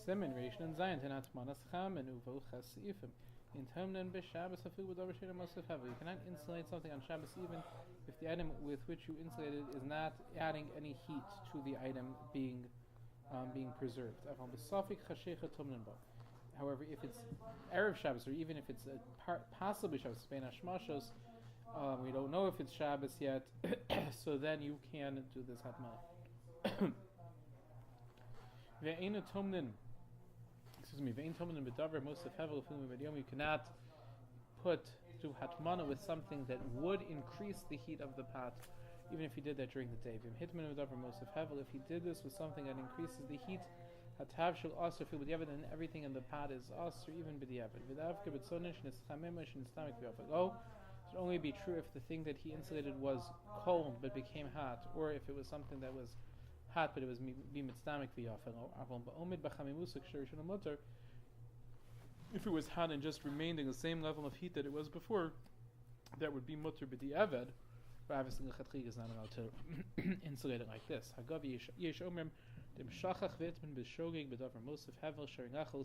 Siman Reish and Zayin Tenat Manas Cham and Uvo Chasifim. In Tomnin b'Shabbos hafilu b'davar she'eino mosif hevel. You cannot insulate something on Shabbos even if the item with which you insulated is not adding any heat to the item being preserved. However, if it's Erev Shabbos or even if it's possibly Shabbos, we don't know if it's Shabbos yet, so then you can do this hatmana. You cannot do hatmana with something that would increase the heat of the pot, even if you did that during the day. If he did this with something that increases the heat, hatav shel aser fil b'diavad, and everything in the pot is aser, even b'diavad. V'davka b'tzonish neschamemish nestamik v'yafag. It should only be true if the thing that he insulated was cold but became hot, or if it was something that was hot but it was mitztamik v'yafag. If it was hot and just remained in the same level of heat that it was before, that would be mutter b'diavad. But obviously, the Chatchig is not allowed to insulate it like this.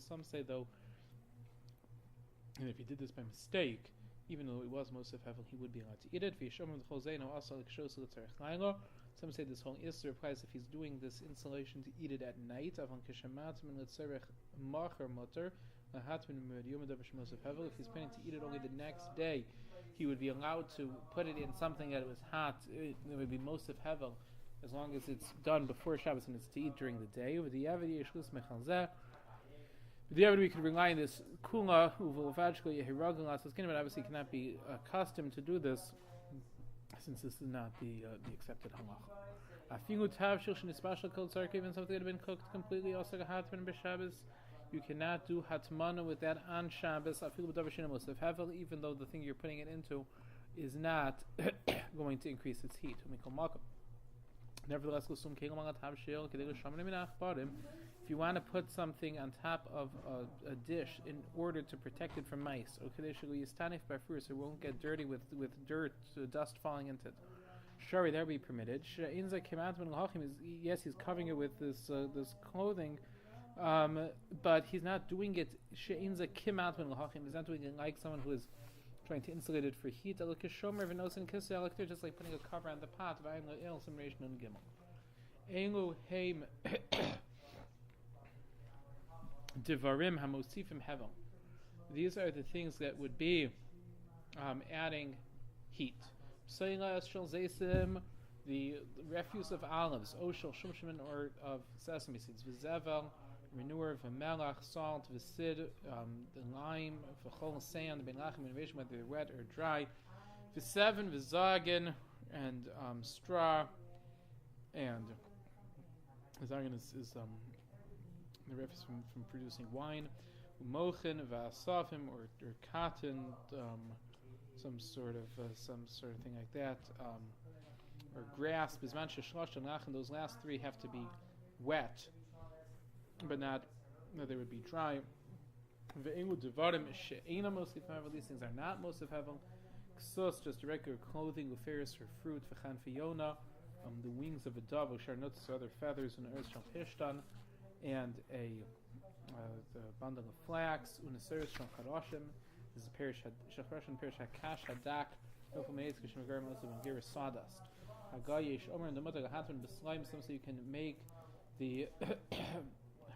Some say, though, and if he did this by mistake, even though it was Mosef Hevel, he would be allowed to eat it. Some say this whole Isser applies if he's doing this insulation to eat it at night. If he's planning to eat it only the next day, he would be allowed to put it in something that was hot. It would be Mosef Hevel, as long as it's done before Shabbos and it's to eat during the day. With the Yavad, we could rely on this kula uvolvachko yehiraglas. But obviously cannot be accustomed to do this, since this is not the accepted halacha. Afilu tav shulchan ispashal kol tzarek, even something that had been cooked completely, also hatman b'Shabbos. You cannot do hatmana with that on Shabbos, even though the thing you're putting it into is not going to increase its heat. Nevertheless, if you want to put something on top of a dish in order to protect it from mice, or so it won't get dirty with dirt, dust falling into it, sure, that would be permitted. Yes, he's covering it with this clothing. But he's not doing it. He's not doing it like someone who is trying to insulate it for heat. Just like putting a cover on the pot. These are the things that would be adding heat. The refuse of olives, or of sesame seeds, manure, v'melach, salt, v'sid, the lime, v'chol sand, benlachem, innovation, whether they're wet or dry, v'seven, v'zagen, and straw, and zagen is the refuse from producing wine, mochin, v'asafim, or cotton, some sort of thing like that, or grass, bizman sheshlosh and lachem. Those last three have to be wet, but not, they would be dry. These things are not most of hevel. Ksus, just regular clothing, uferis for fruit, v'chan fiyona, the wings of a dove, usharnuts, so other feathers, and earth shal pishtan, and a bundle of flax, uneseris shal karoshim. This is perish shachroshin, perish hakash hadak, nofameiz kishmagar most of them sawdust. Hagayish omer and the mother hatman b'slaim. Some say you can make the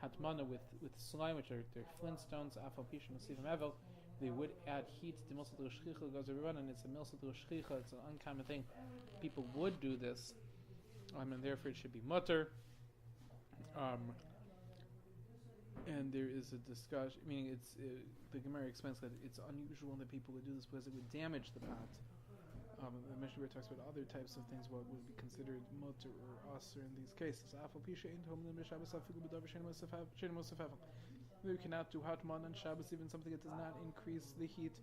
hatmana with slime, which are they're flintstones. Afal pisha masivim evel. They would add heat to milsat l'shchicha goes everyone, and it's a milsat l'shchicha. It's an uncommon thing. People would do this, and therefore it should be mutter. And there is a discussion, meaning it's the Gemara explains that it's unusual that people would do this because it would damage the pot. The Mishnah talks about other types of things, what would be considered mutter or aser in these cases. You cannot do hatman on Shabbos, even something that does not increase the heat.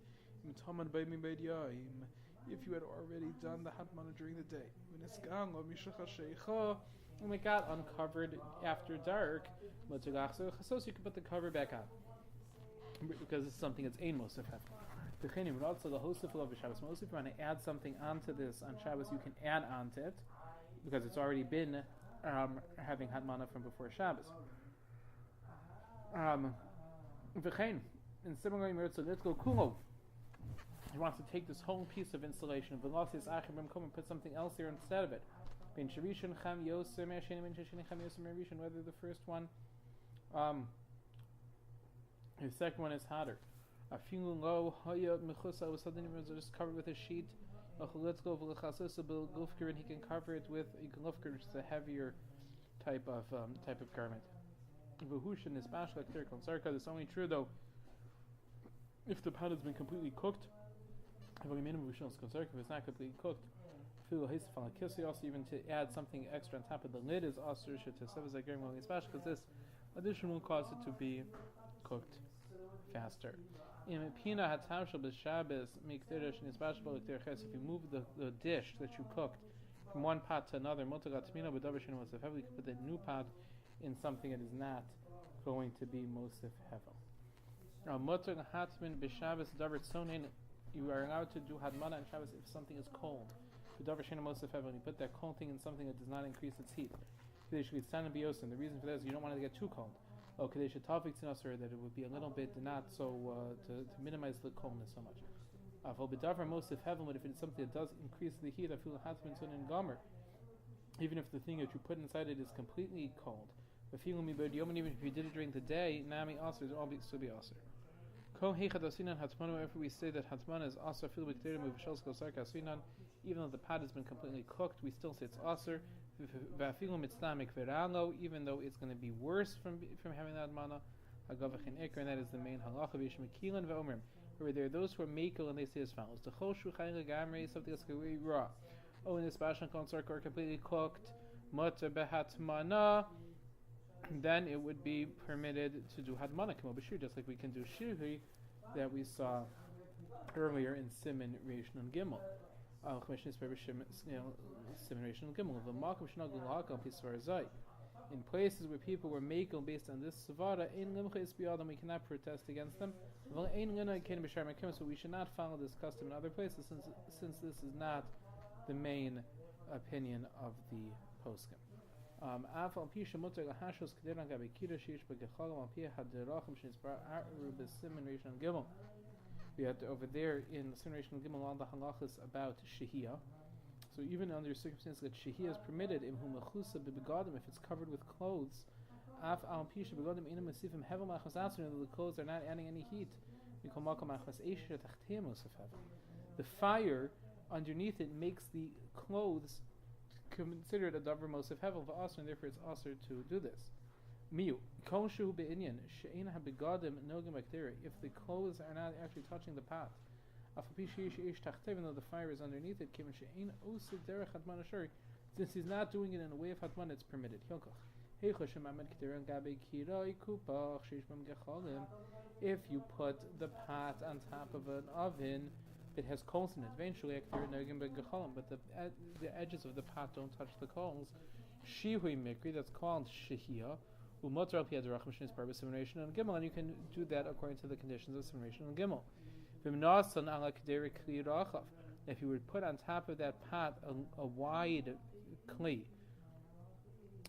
If you had already done the hatman during the day, when it got uncovered after dark, so you can put the cover back on because it's something that's ein mosef hevel. But also the hoseful of Shabbos. Most if you want to add something onto this on Shabbos, you can add onto it because it's already been having hatmana from before Shabbos. V'chein, in similar way, Meritzo Kulo. He wants to take this whole piece of insulation, Velocis Achim come and put something else here instead of it. Ben Shirishon Cham Yoser Me'ashenim Ben Shishini Cham Yoser Me'rishon, whether the first one, the second one is hotter. Afilu Lo Haya Mechusa was suddenly just covered with a sheet. Let's go and he can cover it with a glufker, which is a heavier type of garment. V'hushin is bashla k'ter konsarka. It's only true though if the pot has been completely cooked. If it's not completely cooked, also even to add something extra on top of the lid is also because this addition will cause it to be cooked faster. If you move the dish that you cooked from one pot to another, we could put the new pot in something that is not going to be mosif hevel. You are allowed to do hadmana on Shabbos if something is cold. And you put that cold thing in something that does not increase its heat. The reason for that is you don't want it to get too cold. That it would be a little bit not so to minimize the coldness so much. But if it's something that does increase the heat, I feel even if the thing that you put inside it is completely cold. Even if you did it during the day, nami also is all still be also. Whenever we say that hatmana is also even though the pot has been completely cooked, we still say it's aser. Even though it's going to be worse from having that mana, and that is the main halacha. Where there are those who are mekel and they say as follows: something that's completely raw. In this bashon concert or completely cooked, mutter behatmana, then it would be permitted to do hadmana just like we can do shirhi that we saw earlier in Siman Reish Nun Gimel. In places where people were makel based on this savara, we cannot protest against them. So we should not follow this custom in other places since this is not the main opinion of the poskim. We had over there in Siman Reish Nun Gimel all the halachas about shehiyah. So even under circumstances that shehiyah is permitted, if it's covered with clothes, the clothes are not adding any heat. The fire underneath it makes the clothes considered a davar mosif hevel v'aser, and therefore it's aser to do this. If the clothes are not actually touching the pot, even though the fire is underneath it, since he's not doing it in a way of hatman, it's permitted. If you put the pot on top of an oven, it has coals in it. Eventually, but the edges of the pot don't touch the coals. Shihui mikri, that's called shehiyah. And you can do that according to the conditions of Siman Reish Nun Gimel. If you would put on top of that pot a wide kli,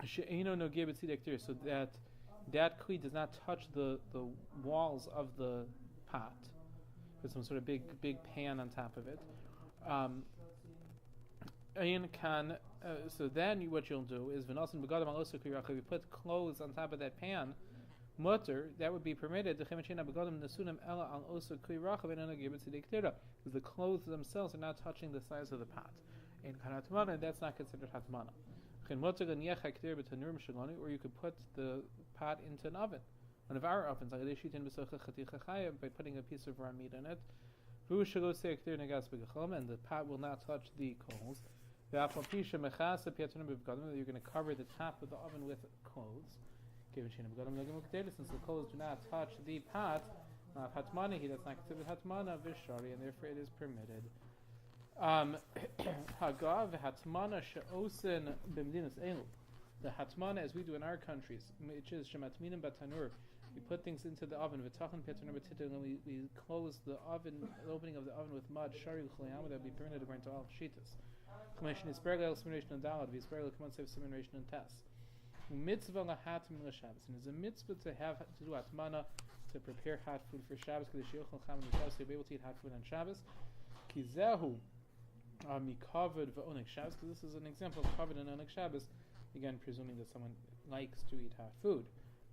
so that kli does not touch the walls of the pot, with some sort of big pan on top of it. So then what you'll do is if you put clothes on top of that pan, mutter, that would be permitted because the clothes themselves are not touching the size of the pot. In hatmana, that's not considered hatmana. Or you could put the pot into an oven, one of our ovens, by putting a piece of raw meat in it, and the pot will not touch the coals. You're going to cover the top of the oven with clothes. Since the clothes do not touch the pot, that's not considered hatmana v'shari, and therefore it is permitted. The hatmana, as we do in our countries, which is shematminim batanur, we put things into the oven, and we close the oven, the opening of the oven with mud, shari l'chlayam, that would be permitted according to all shitas. Mitzvah lahatim l'Shabbos, and it's a mitzvah to do atmana, to prepare hot food for Shabbos, because you'll be able to eat hot food on Shabbos. Kizehu mikavod v'oneg Shabbos, because this is an example of kavod and oneg Shabbos. Again, presuming that someone likes to eat hot food.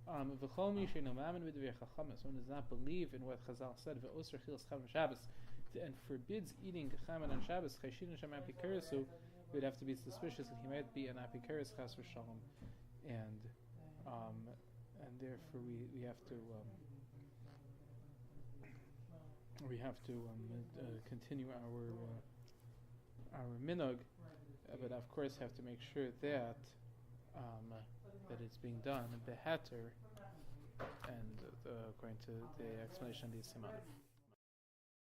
V'chol mi she'eino ma'amin b'divrei chachamim, someone does not believe in what Chazal said, v'osr chilas chaim Shabbos, and forbids eating chaim on Shabbos. Chayshin shem apikarasu, we'd have to be suspicious that he might be an apikaris chas v'shalom, and therefore we have to continue our minog, but of course have to make sure that it's being done beheter, and according to the explanation of the Siman.